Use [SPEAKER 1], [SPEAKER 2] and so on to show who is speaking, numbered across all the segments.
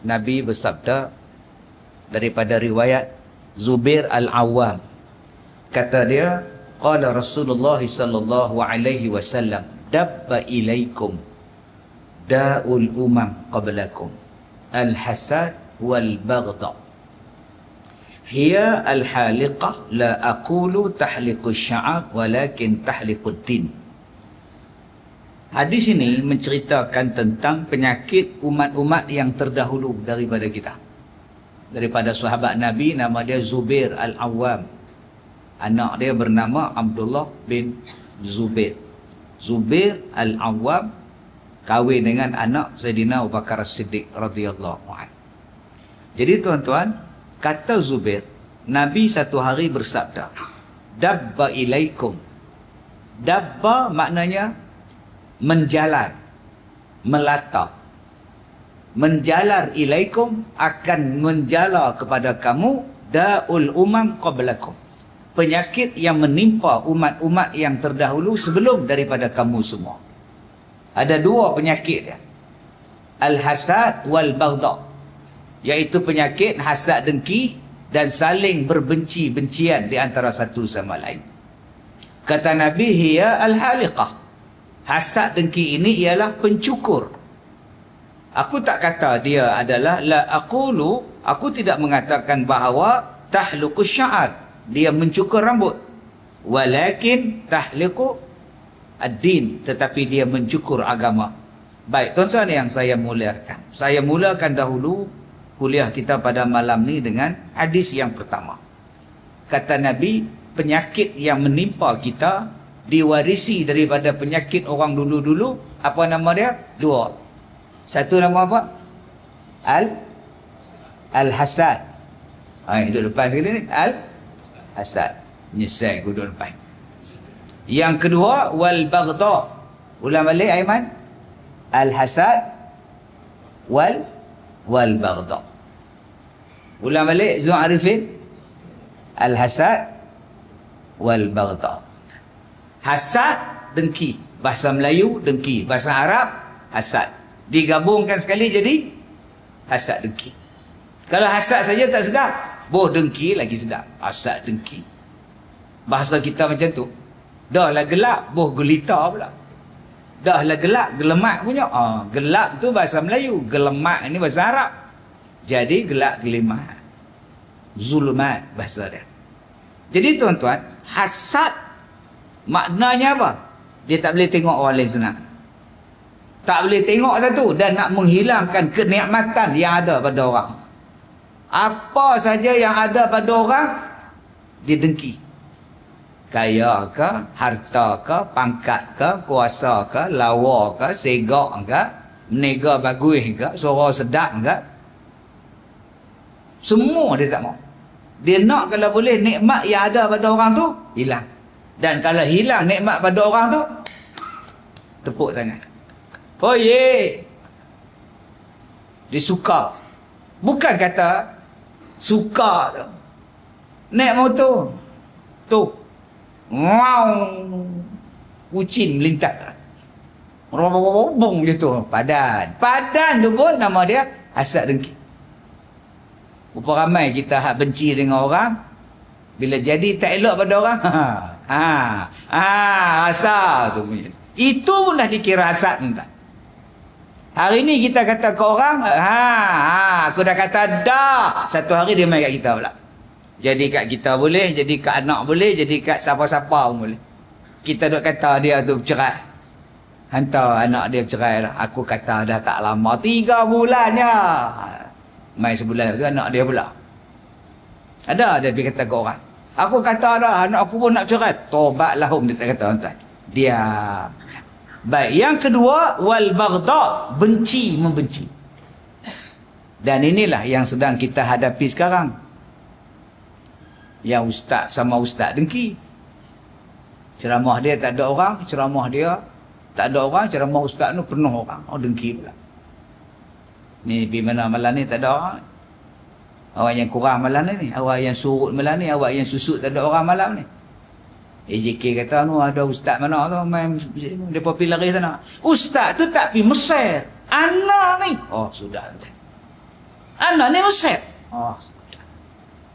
[SPEAKER 1] Nabi bersabda daripada riwayat Zubair Al-Awwam. Kata dia, qala Rasulullah sallallahu alaihi wasallam, dabba ilaikum da'ul umam qablakum al-hasad wal baghdha hiya al-haliqah la aqulu tahliqus sya'ar walakin tahliqud din. Hadis ini menceritakan tentang penyakit umat-umat yang terdahulu daripada kita. Daripada sahabat Nabi, nama dia Zubair Al-Awwam. Anak dia bernama Abdullah bin Zubair. Zubair Al-Awwam kahwin dengan anak Sayyidina Abu Bakar As-Siddiq radhiyallahu anhu. Jadi tuan-tuan, kata Zubair, Nabi satu hari bersabda, dabba ilaikum. Dabba maknanya menjalar, melata. Menjalar ilaikum, akan menjalar kepada kamu, da'ul umam qablakum, penyakit yang menimpa umat-umat yang terdahulu sebelum daripada kamu semua. Ada dua penyakit dia, al-hasad wal baghdha, iaitu penyakit hasad dengki dan saling berbenci-bencian di antara satu sama lain. Kata Nabi, hiya al-haliqah. Hasad dengki ini ialah pencukur. Aku tak kata dia adalah la aqulu, aku tidak mengatakan bahawa tahluqus sya'ar, dia mencukur rambut, walakin tahliqu ad-din, tetapi dia mencukur agama. Baik tuan-tuan yang saya muliakan, saya mulakan dahulu kuliah kita pada malam ni dengan hadis yang pertama. Kata Nabi, penyakit yang menimpa kita diwarisi daripada penyakit orang dulu-dulu. Apa nama dia? Dua. Satu nama apa? Al-hasad. Duduk depan sekali ni. Al-hasad. Nyesai aku duduk depan. Yang kedua, wal-baghdha. Ulang balik Aiman. Al-hasad wal-baghdha. Ulang balik Zul Arifin. Al-hasad wal-baghdha. Hasad, dengki. Bahasa Melayu, dengki. Bahasa Arab, hasad. Digabungkan sekali jadi hasad, dengki. Kalau hasad saja tak sedap, boh dengki lagi sedap. Hasad, dengki. Bahasa kita macam tu. Dah lah gelap, boh gulita pula. Dah lah gelap, gelemak punya. Gelap tu bahasa Melayu. Gelemak ni bahasa Arab. Jadi gelap gelimat. Zulumat bahasa dia. Jadi tuan-tuan, hasad maknanya apa? Dia tak boleh tengok orang lain senang. Tak boleh tengok satu dan nak menghilangkan kenikmatan yang ada pada orang. Apa saja yang ada pada orang, dia dengki. Kaya ke, harta ke, pangkat ke, kuasa ke, lawa ke, segak ke, menega bagus ke, suara sedap ke. Semua dia tak mau. Dia nak kalau boleh nikmat yang ada pada orang tu hilang. Dan kalau hilang nikmat pada orang tu, tepuk tangan. Oh ye, dia suka. Bukan kata suka tu. Naik motor tu, wow, kucing melintas, bung je tu. Padan tu pun nama dia hasad dengki. Berapa ramai kita benci dengan orang, bila jadi tak elok pada orang, rasa tu punya. Itu pun dah dikira hasad entah. Hari ni kita kata ke orang, aku dah kata dah. Satu hari dia main kat kita pula. Jadi kat kita boleh, jadi kat anak boleh, jadi kat siapa-siapa pun boleh. Kita duk kata dia tu bercerai. Hantar anak dia bercerai dah. Aku kata dah tak lama, 3 bulan ya. Main sebulan tu anak dia pula. Ada dia kata ke orang, aku kata dah anak aku pun nak bercerai. Tobatlah dia tak kata tuan. Dia. Baik, yang kedua wal baghdha, benci membenci. Dan inilah yang sedang kita hadapi sekarang. Yang ustaz sama ustaz dengki. Ceramah dia tak ada orang, ceramah dia tak ada orang, ceramah ustaz tu penuh orang. Dengki pula. Ni pergi mana malam ni tak ada orang. Awak yang kurang malam ni, awak yang surut malam ni, awak yang susut tak ada orang malam ni. AJK kata ada ustaz mana tu main depa pergi lari sana. Ustaz tu tak pergi Mesir. Anak ni. Sudah. Anak ni Musab. Oh,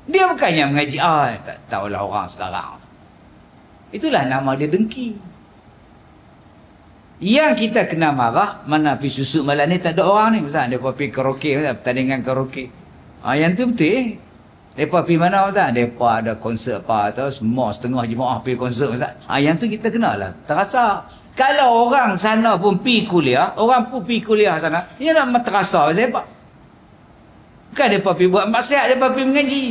[SPEAKER 1] dia bukannya mengaji. Tak tahulah orang sekarang. Itulah nama dia dengki. Yang kita kena marah, mana pergi susuk malam ni tak ada orang ni. Misalnya mereka pergi karaoke, pertandingan karaoke. Yang tu betul. Mereka pergi mana tak? Mereka ada konsert apa atau semua setengah jemaah pergi konsert. Yang tu kita kenalah. Terasa. Kalau orang sana pun pergi kuliah, orang pun pergi kuliah sana, dia nak terasa siapa? Bukan mereka pergi buat maksiat, mereka pergi mengaji.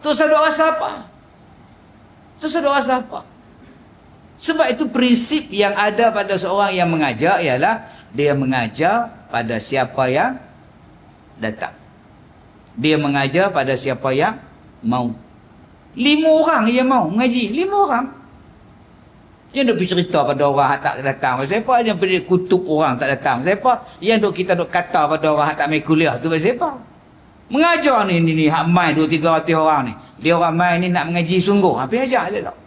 [SPEAKER 1] Tu sedar rasa apa? Tu sedar rasa apa? Sebab itu prinsip yang ada pada seorang yang mengajar ialah dia mengajar pada siapa yang datang. Dia mengajar pada siapa yang mau. 5 orang yang mau mengaji. 5 orang. Yang duk pergi cerita pada orang yang tak datang. Siapa yang pergi kutub orang tak datang? Siapa yang duk kita duk kata pada orang yang tak main kuliah tu? Siapa? Mengajar ni hak main 2-300 orang ni. Dia orang main ni nak mengaji sungguh. Apa ajar dia tak?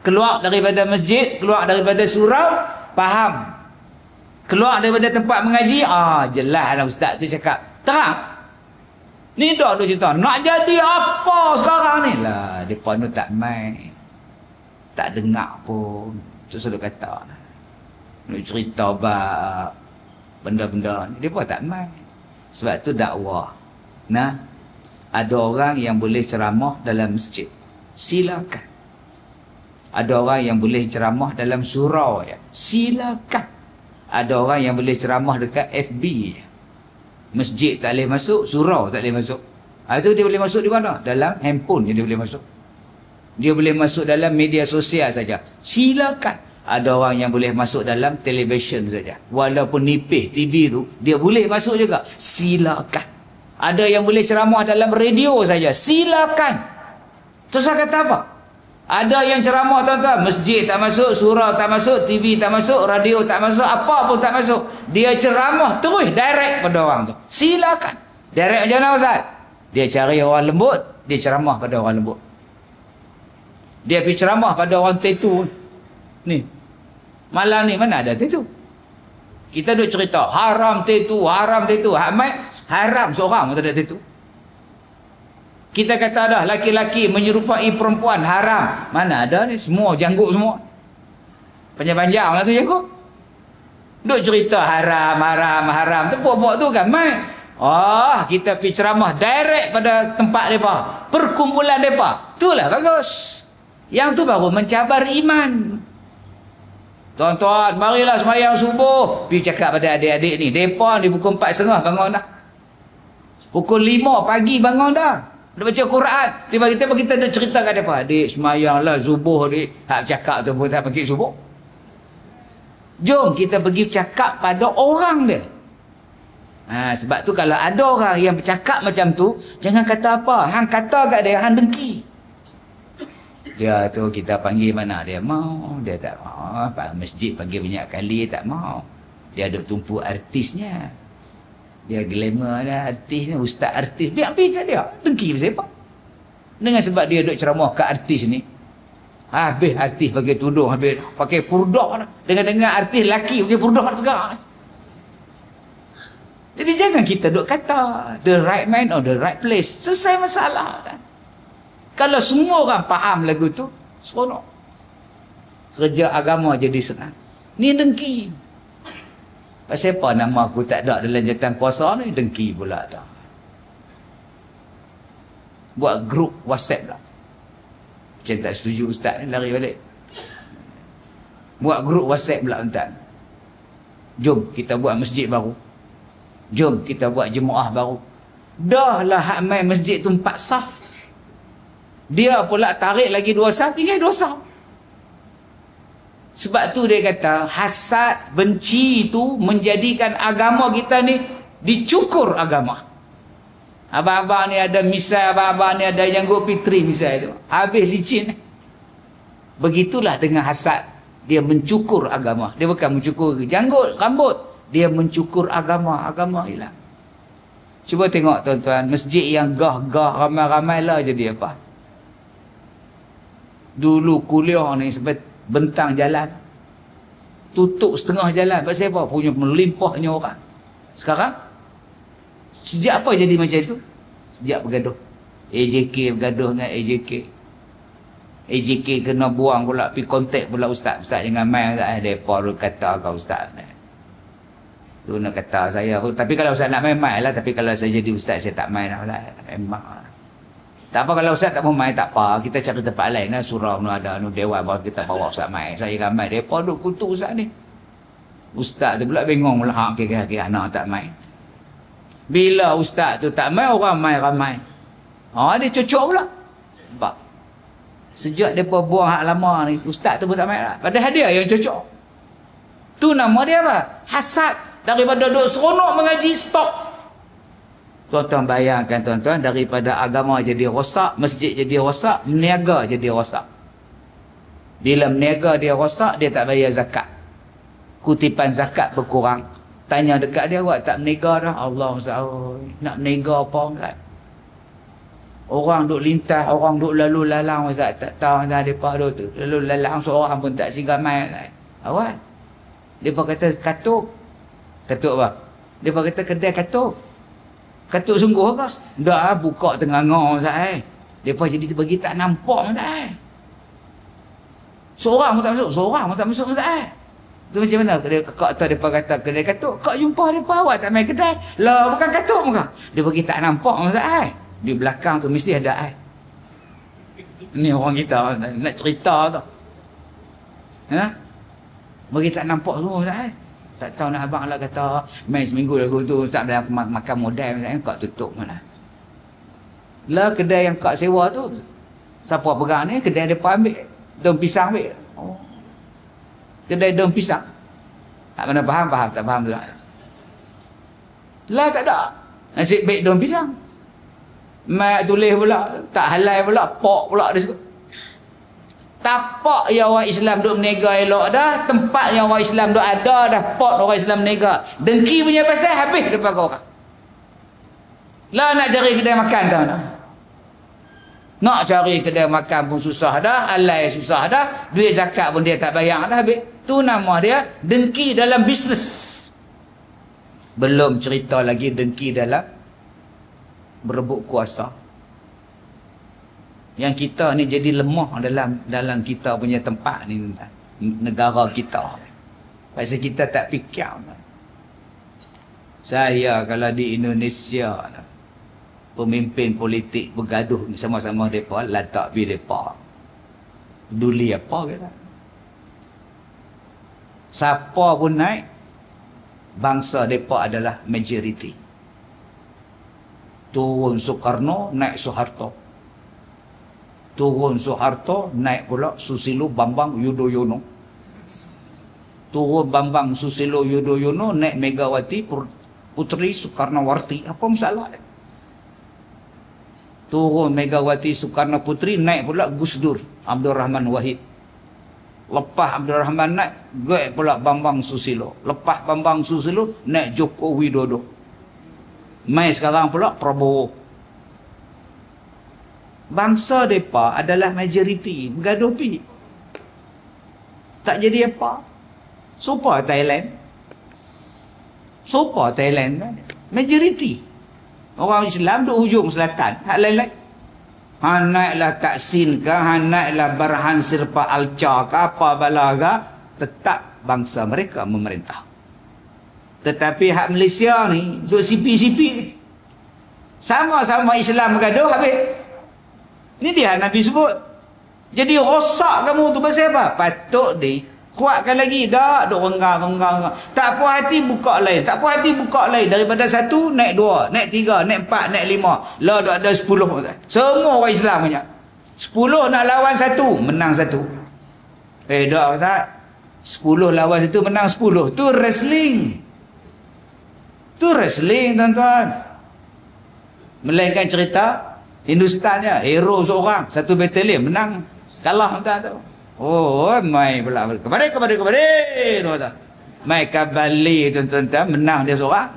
[SPEAKER 1] Keluar daripada masjid, keluar daripada surau, faham. Keluar daripada tempat mengaji, jelaslah ustaz tu cakap. Terang. Ni dah cerita, nak jadi apa sekarang ni? Lah, depa ni tak main. Tak dengar pun. Tu selalu kata. Nak cerita bab benda-benda ni, depa tak main. Sebab tu dakwah. Nah, ada orang yang boleh ceramah dalam masjid. Silakan. Ada orang yang boleh ceramah dalam surau ya. Silakan. Ada orang yang boleh ceramah dekat FB ya. Masjid tak boleh masuk, surau tak boleh masuk. Itu dia boleh masuk di mana? Dalam handphone dia boleh masuk. Dia boleh masuk dalam media sosial saja. Silakan. Ada orang yang boleh masuk dalam televisyen saja. Walaupun nipis TV tu, dia boleh masuk juga. Silakan. Ada yang boleh ceramah dalam radio saja. Silakan. Terus saya kata apa? Ada yang ceramah tuan-tuan, masjid tak masuk, surau tak masuk, TV tak masuk, radio tak masuk, apa pun tak masuk. Dia ceramah terus direct pada orang tu. Silakan. Direct macam mana Ustaz? Dia cari orang lembut, dia ceramah pada orang lembut. Dia pergi ceramah pada orang tattoo. Ni. Malam ni mana ada tattoo? Kita duk cerita haram tattoo, haram tattoo. Haram seorang pun tak ada tattoo. Kita kata dah laki-laki menyerupai perempuan haram. Mana ada ni? Semua janggut semua. Panjang-panjang lah tu janggut. Duk cerita haram. Tepuk-puk tu kan main. Kita pergi ceramah direct pada tempat mereka. Perkumpulan mereka. Itulah bagus. Yang tu baru mencabar iman. Tuan-tuan, marilah sembahyang subuh. Pergi cakap pada adik-adik ni. Mereka ni pukul 4.30 bangun dah. Pukul 5 pagi bangun dah. Dia baca Quran. Tiba-tiba kita nak cerita kat mereka. Adik, semayanglah subuh adik. Hak cakap tu pun tak pergi subuh. Jom kita pergi cakap pada orang dia. Sebab tu kalau ada orang yang bercakap macam tu, jangan kata apa. Hang kata kat dia, hang dengki. Dia tu kita panggil mana dia mau. Dia tak mau. Masjid panggil banyak kali, tak mau. Dia ada tumpu artisnya. Dia glamour lah, artis ni, ustaz artis. Dia pergi kat dia. Dengki siapa? Dengan sebab dia duk ceramah kat artis ni. Habis artis pakai tudung, habis pakai purdah. Dengan artis lelaki pakai purdah tegak. Jadi jangan kita duk kata the right man or the right place. Selesai masalah kan. Kalau semua orang faham lagu tu, seronok. Kerja agama jadi senang. Ni dengki. Pasal apa nama aku tak ada dalam jawatan kuasa ni? Dengki pula dah. Buat grup WhatsApp lah. Macam tak setuju ustaz ni, lari balik. Buat grup WhatsApp pula tuan. Jom kita buat masjid baru. Jom kita buat jemaah baru. Dah lah hak main masjid tu 4 saf. Dia pula tarik lagi 2 saf, tinggal 2 saf. Sebab tu dia kata hasad, benci itu menjadikan agama kita ni dicukur agama. Abang-abang ni ada misal, abang-abang ni ada janggut fitri misal itu. Habis licin. Begitulah dengan hasad. Dia mencukur agama. Dia bukan mencukur janggut, rambut. Dia mencukur agama. Agama hilang. Cuba tengok tuan-tuan. Masjid yang gah-gah ramai-ramai lah jadi apa? Dulu kuliah ni sampai bentang jalan, tutup setengah jalan. Pasal apa? Punya melimpahnya orang. Sekarang Sejak apa jadi macam itu? Sejak bergaduh. AJK bergaduh dengan AJK. AJK kena buang pula, pergi kontak pula ustaz. Ustaz jangan main, mereka dulu kata kau ustaz. Tu nak kata saya. Tapi kalau ustaz nak main lah. Tapi kalau saya jadi ustaz, saya tak main lah. Memang lah. Tak apa kalau ustaz tak mau main, tak apa. Kita cari tempat lain lah. Surau ni ada dewan, baru kita bawa ustaz main. Saya ramai. Mereka duduk kutuk ustaz ni. Ustaz tu pula bingung pula. Kira-kira anak tak main. Bila ustaz tu tak main, orang main ramai. Dia cocok pula. Nampak? Sejak mereka buang hak lama ni, ustaz tu pun tak main lah. Padahal dia yang cocok. Tu nama dia apa? Hasad. Daripada duduk seronok mengaji, stop. Tuan-tuan bayangkan tuan-tuan, daripada agama jadi rosak, masjid jadi rosak, meniaga jadi rosak. Bila meniaga dia rosak, dia tak bayar zakat. Kutipan zakat berkurang. Tanya dekat dia, awak tak meniaga dah? Allah SWT, nak meniaga apa Ustaz? Orang duk lintas, orang duk lalu lalang Ustaz, tak tahu dah mereka duk lalu lalang, seorang pun tak sigamai. Awak, mereka kata katuk. Katuk apa? Mereka kata kedai katuk. Katuk sungguh apa? Dah buka tengah-tengah Ustaz. Mereka jadi bagi tak nampak Ustaz. Seorang pun tak masuk, seorang pun tak masuk Ustaz. Tu macam mana? Kak tu mereka kata kedai katuk. Kak jumpa mereka, awak tak main kedai. Lah bukan katuk muka. Dia bagi tak nampak Ustaz. Di belakang tu mesti ada air. Ni orang kita nak cerita tu. Bagi tak nampak semua Ustaz. Tak tahu nak abang lah kata main seminggu lagu tu Ustaz dah makan modal Kak tutup mana. Lah kedai yang Kak sewa tu, siapa pegang ni? Kedai depan ambil daun pisang ambil. Kedai daun pisang. Tak mana faham, tak faham tu. Lah tak ada. Nasib baik daun pisang. Mak tulis pula, tak halal pula, pok pula di situ. Tapak yang orang Islam duk menega elok dah, tempat yang orang Islam duk ada dah, pot orang Islam menega. Dengki punya pasal habis depan orang. Lah nak cari kedai makan tahu tak? Nak cari kedai makan pun susah dah, alai susah dah, duit zakat pun dia tak bayar dah habis. Tu nama dia dengki dalam bisnes. Belum cerita lagi dengki dalam berebut kuasa. Yang kita ni jadi lemah dalam kita punya tempat ni, negara kita. Pasal kita tak fikir. Saya kalau di Indonesia, pemimpin politik bergaduh sama-sama mereka, latak pi mereka. Peduli apa kita? Siapa pun naik, bangsa mereka adalah majoriti. Turun Soekarno, naik Soeharto. Turun Soeharto, naik pula Susilo Bambang Yudhoyono. Turun Bambang Susilo Yudhoyono, naik Megawati Putri Soekarnowati. Apa masalah? Turun Megawati Soekarno Putri, naik pula Gus Dur Abdul Rahman Wahid. Lepas Abdul Rahman naik, naik pula Bambang Susilo. Lepas Bambang Susilo, naik Joko Widodo. Mai sekarang pula Prabowo. Bangsa mereka adalah majoriti. Bergaduh pi. Tak jadi apa. Sopa Thailand. Sopa Thailand kan. Majoriti. Orang Islam duk hujung selatan. Hak lain-lain. Naiklah Taksin ke, naiklah Barhan Sirpa Alca ke, apa balaga. Tetap bangsa mereka memerintah. Tetapi hak Malaysia ni, duk sipi-sipi ni. Sama-sama Islam bergaduh habis. Ini dia Nabi sebut. Jadi rosak kamu tu pasal apa? Patut di kuatkan lagi. Dah duk renggang. Tak puas hati buka lain. Tak puas hati buka lain. Daripada 1 naik 2, naik 3, naik 4, naik 5. Lah dah ada 10. Semua orang Islam punya. 10 nak lawan 1, menang 1. Dah Ustaz. 10 lawan 1 menang 10. Tu wrestling. Tu wrestling tuan-tuan. Melainkan cerita Hindustan ya, hero seorang, 1 batalion menang, kalah tak tahu. Oh, mai pula kepada. Mai Kabali tuan-tuan menang dia seorang.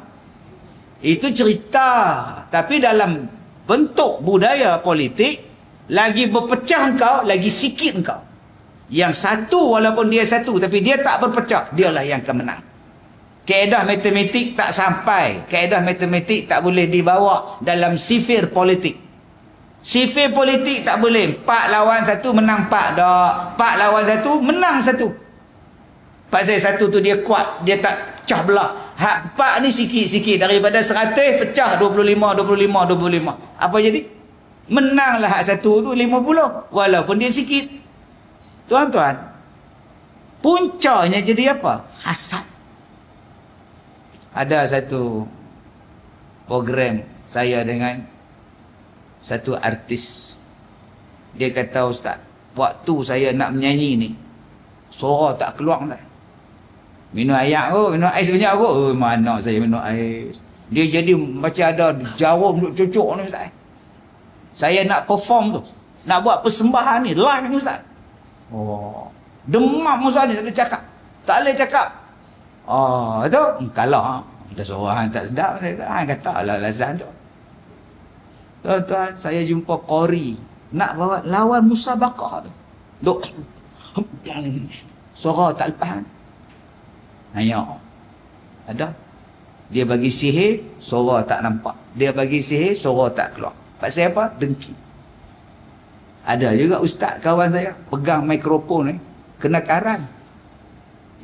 [SPEAKER 1] Itu cerita, tapi dalam bentuk budaya politik lagi berpecah engkau, lagi sikit engkau. Yang satu walaupun dia satu tapi dia tak berpecah, dialah yang akan menang. Kaedah matematik tak sampai. Kaedah matematik tak boleh dibawa dalam sifir politik. Sifir politik tak boleh. 4 lawan 1 menang 4. Tak. 4 lawan 1 menang 1. Pasal 1 tu dia kuat. Dia tak pecah belah. Hak 4 ni sikit-sikit. Daripada 100 pecah 25, 25, 25. Apa jadi? Menanglah hak 1 tu 50. Walaupun dia sikit. Tuan-tuan, puncanya jadi apa? Hasad. Ada satu program saya dengan satu artis. Dia kata, Ustaz, waktu saya nak menyanyi ni, suara tak keluar dah. Minum air kot, minum ais banyak kot. Oh, mana saya minum ais. Dia jadi macam ada jarum duk cucuk ni, Ustaz. Saya nak perform tu, nak buat persembahan ni live ni, Ustaz. Oh, demam Ustaz ni, tak boleh cakap. Tak boleh cakap. Oh, tu kalah. Ada seorang tak sedap, saya kata lah lazan tu. Tuan-tuan, saya jumpa Qori nak bawa lawan musabaqah tu. Duk suara tak lepas. Hanya ada. Dia bagi sihir, suara tak nampak. Dia bagi sihir, suara tak keluar. Pasal apa? Dengki. Ada juga ustaz kawan saya pegang mikrofon ni, kena karan.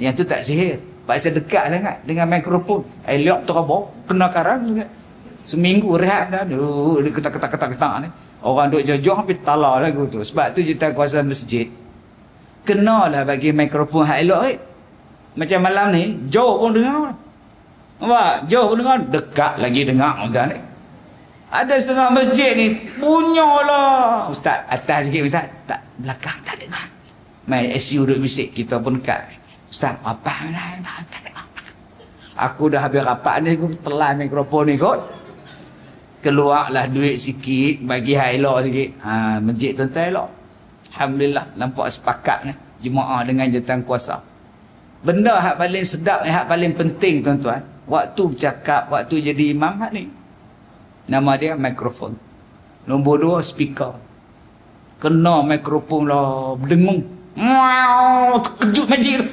[SPEAKER 1] Yang tu tak sihir. Pasal dekat sangat dengan mikrofon. Elok terabur, kena karan juga. Seminggu rehat dah. Dia ketak-ketak ni. Orang duk jauh hampir talar lagu tu. Sebab tu juta kuasa masjid kenalah bagi mikrofon hak elok. Macam malam ni, jauh pun dengar. Nampak? Jauh pun dengar, dekat lagi dengar. Ni. Ada setengah masjid ni, punyalah. Ustaz, atas sikit Ustaz. Tak, belakang tak dengar. Mai SU duk bisik, kita pun dekat. Ustaz, apa lah, tak dengar. Aku dah habis rapat ni, aku telan mikrofon ni kot. Keluarlah duit sikit, bagi hak elok sikit. Masjid tuan-tuan elok. Alhamdulillah, nampak sepakat ni. Jemaah dengan jawatan kuasa. Benda hak paling sedap, hak paling penting tuan-tuan. Waktu bercakap, waktu jadi imam hak ni. Nama dia mikrofon. Nombor 2, speaker. Kena mikrofon lah, berdengung. Terkejut majlis.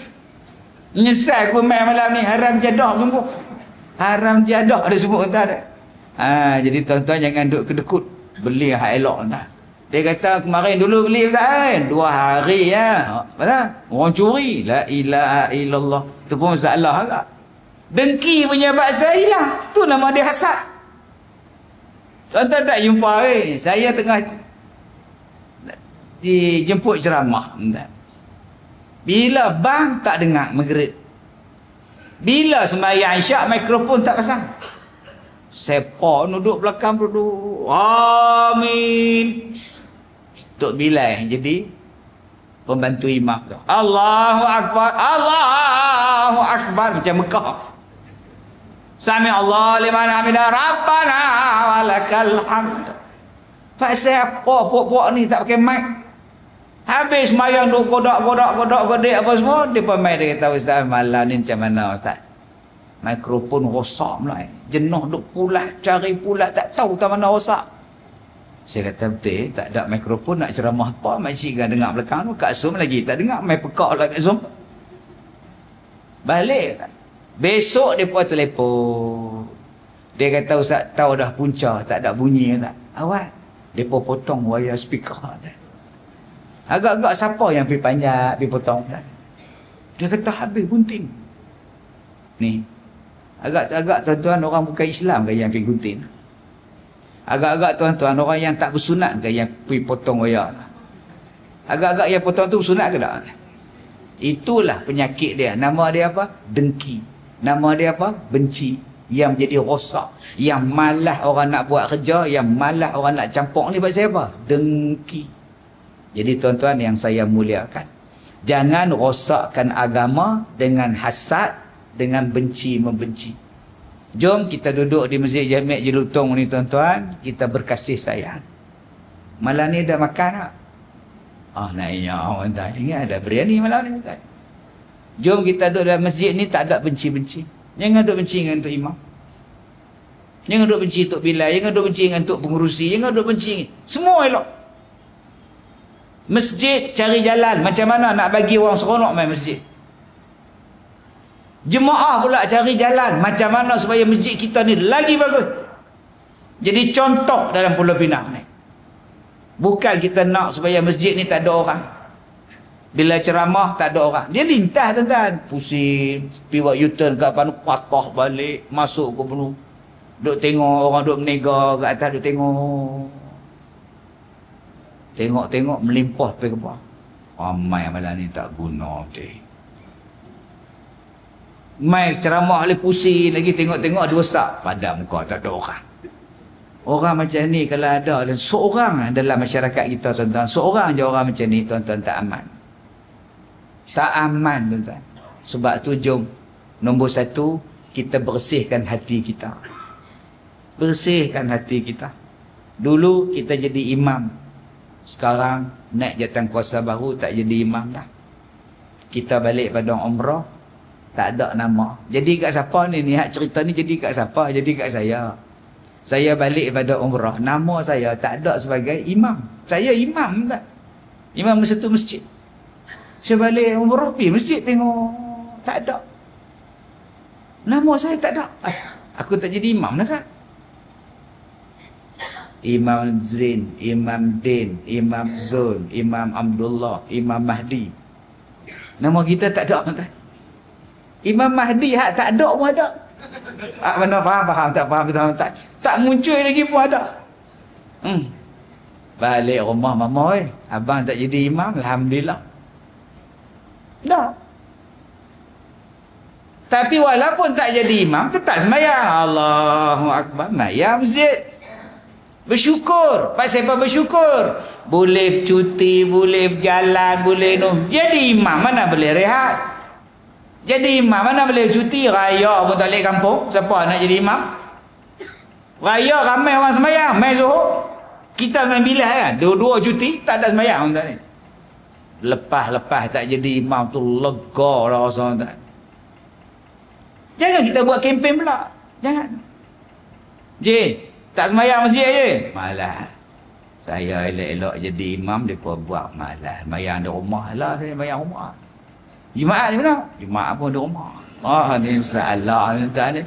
[SPEAKER 1] Menyesal aku main malam ni. Haram jadah sungguh. Haram jadah ada sebut entah ada. Jadi tuan-tuan jangan duduk kedekut. Beli hak elok entah. Dia kata kemarin dulu beli Ustaz 2 hari ya. Betul? Orang curi. La ilaha illallah. Itu pun salah agak. Dengki punya bahasa hilang. Tu nama dia hasad. Tuan-tuan tak jumpa saya tengah dijemput ceramah. Bila bang tak dengar maghrib. Bila sembahyang isyak mikrofon tak pasang. Sepak duduk belakang duduk. Amin. Tok Bilal jadi pembantu imam tu. Allahu akbar, Allahu akbar macam Mekah. Sami Allah liman hamidah Rabbana walakal hamd. Pasal apa pok-pok ni tak pakai mic. Habis sembahyang duk godok-godok apa semua, dia pemain dia kata Ustaz malam ni macam mana Ustaz? Mikrofon rosak pula. Jenuh duk pulat, cari pulat tak tahu tak mana rosak. Saya kata betul, tak ada mikrofon nak ceramah apa, makcik kan dengar belakang tu, kat Zoom lagi tak dengar, main pekak lah kat Zoom. Balik. Besok dia pun telefon. Dia kata Ustaz tahu dah punca, tak ada bunyi tak? Awak. Dia pun potong wayar speaker tak? Agak-agak siapa yang pergi panjat, pergi potong tak? Dia kata habis gunting. Ni. Agak-agak tuan-tuan orang bukan Islam ke yang pergi gunting? Agak-agak tuan-tuan orang yang tak bersunat ke yang pergi potong wayar? Agak-agak yang potong tu bersunat ke tak? Itulah penyakit dia. Nama dia apa? Dengki. Nama dia apa? Benci. Yang jadi rosak. Yang malas orang nak buat kerja. Yang malas orang nak campur ni pasal apa? Dengki. Jadi tuan-tuan yang saya muliakan, jangan rosakkan agama dengan hasad, dengan benci membenci. Jom kita duduk di Masjid Jami' Jelutong ni tuan-tuan, kita berkasih sayang. Malam ni dah makan tak? Naiknya orang tak ingat ada biryani malam ni tak? Jom kita duduk dalam masjid ni tak ada benci-benci. Jangan duduk benci dengan Tok Imam. Jangan duduk benci Tok Bilal, jangan duduk benci dengan Tok Pengurusi, jangan duduk benci. Semua elok. Masjid cari jalan macam mana nak bagi orang seronok main masjid. Jemaah pula cari jalan macam mana supaya masjid kita ni lagi bagus. Jadi contoh dalam Pulau Pinang ni. Bukan kita nak supaya masjid ni tak ada orang. Bila ceramah tak ada orang. Dia lintas tuan-tuan. Pusing, pergi buat U-turn kat depan, patah balik, masuk ke penuh. Duk tengok orang duk menega kat atas, duk tengok. Tengok-tengok melimpah pergi ke bawah. Ramai malam ni tak guna betul. Mai ceramah lagi pusing lagi, tengok-tengok ada ustaz, padam muka tak ada orang. Orang macam ni kalau ada dan seorang dalam masyarakat kita tuan-tuan, seorang je orang macam ni tuan-tuan, tak aman. Tak aman tuan-tuan. Sebab tu jom nombor satu, kita bersihkan hati kita. Bersihkan hati kita. Dulu kita jadi imam. Sekarang naik jatan kuasa baru tak jadi imam dah. Kita balik pada umrah, tak ada nama. Jadi kat siapa ni? Ni hak cerita ni jadi kat siapa? Jadi kat saya. Saya balik pada umrah, nama saya tak ada sebagai imam. Saya imam tak? Imam satu masjid. Saya balik umrah pergi masjid tengok, tak ada. Nama saya tak ada. Aku tak jadi imam dah kan? Imam Zrin, Imam Din, Imam Zul, Imam Abdullah, Imam Mahdi. Nama kita tak ada tuan. Imam Mahdi hak tak ada pun ada. Mana faham, tak faham, tak muncul lagi pun ada. Balik rumah mama, abang tak jadi imam, alhamdulillah. Dah. Tapi walaupun tak jadi imam, tetap sembahyang. Allahu Akbar, sembahyang masjid. Bersyukur. Pasal apa bersyukur? Boleh cuti, boleh berjalan, boleh jadi imam, mana boleh rehat. Jadi imam mana boleh cuti? Raya pun tak boleh kampung. Siapa nak jadi imam? Raya ramai orang sembahyang, mai Zuhur. Kita dengan Bilal kan, dua-dua cuti, tak ada sembahyang tuan ni. Lepas-lepas tak jadi imam tu lega dah rasa tuan. Jangan kita buat kempen pula. Jangan. Tak sembahyang masjid je. Malah. Saya elok-elok jadi imam, mereka buat malah. Sembahyang di rumah lah, saya sembahyang rumah. Jumaat di mana? Jumaat pun di rumah. Ni masalah ni tuan ni.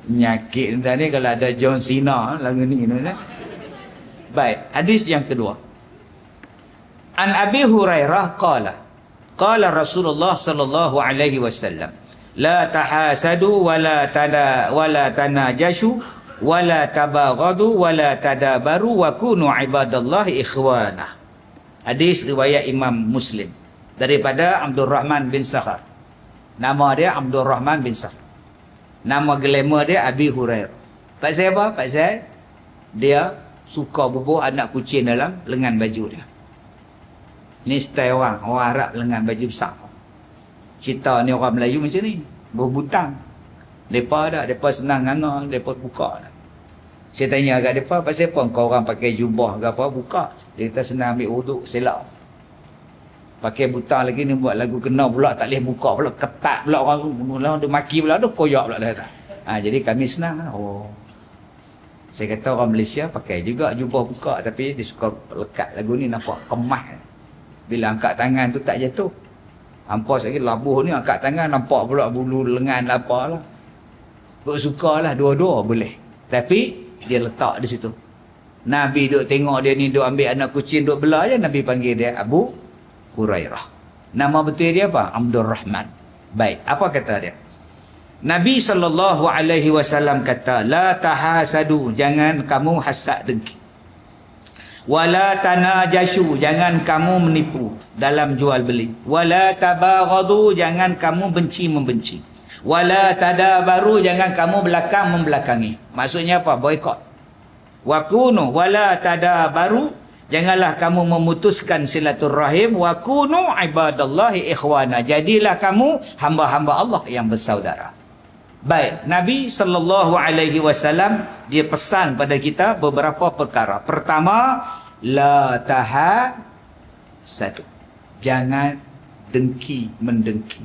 [SPEAKER 1] Penyakit tuan ni kalau ada John Cena lagu ni tuan. Baik, hadis yang kedua. An Abi Hurairah qala Rasulullah sallallahu alaihi wasallam, la tahasadu wala tanajashu wala tabaghadu wala tadabaru wa kunu ibadallahi ikhwana. Hadis riwayat Imam Muslim daripada Abdul Rahman bin Sakhar. Nama dia Abdul Rahman bin Sakhar. Nama glamour dia Abi Hurairah. Pasal apa? Pasal dia suka bubuh anak kucing dalam lengan baju dia. Ni style orang Arab lengan baju besar. Cerita ni orang Melayu macam ni, berbutang. Depa dah, depa senang nganga, depa buka dah. Saya tanya kat depa, pasal apa kau orang pakai jubah ke apa buka? Dia kata senang ambil wuduk, selak. Pakai butang lagi ni buat lagu kena pula, tak boleh buka pula, ketat pula orang dia maki pula, dia koyak pula dah. Jadi kami senang. Saya kata orang Malaysia pakai juga jubah buka, tapi dia suka lekat lagu ni, nampak kemah. Bila angkat tangan tu tak jatuh. Hampa sekali labuh ni angkat tangan nampak pula bulu lengan lah apalah. Kau sukalah dua-dua boleh. Tapi dia letak di situ. Nabi duk tengok dia ni duk ambil anak kucing duk belah je, Nabi panggil dia Abu Hurairah. Nama betul dia apa? Abdul Rahman. Baik, apa kata dia? Nabi SAW kata, la tahasadu, jangan kamu hasad dengki. Wala tanajashu, jangan kamu menipu dalam jual beli. Wala tabaghadu, jangan kamu benci membenci. Wala tadabaru, jangan kamu belakang membelakangi. Maksudnya apa? Boikot. Wa kunu wala tadabaru, janganlah kamu memutuskan silaturrahim. Wa kunu ibadallahi ikhwana, jadilah kamu hamba-hamba Allah yang bersaudara. Baik, Nabi SAW dia pesan pada kita beberapa perkara. Pertama, la tahasadu, jangan dengki mendengki.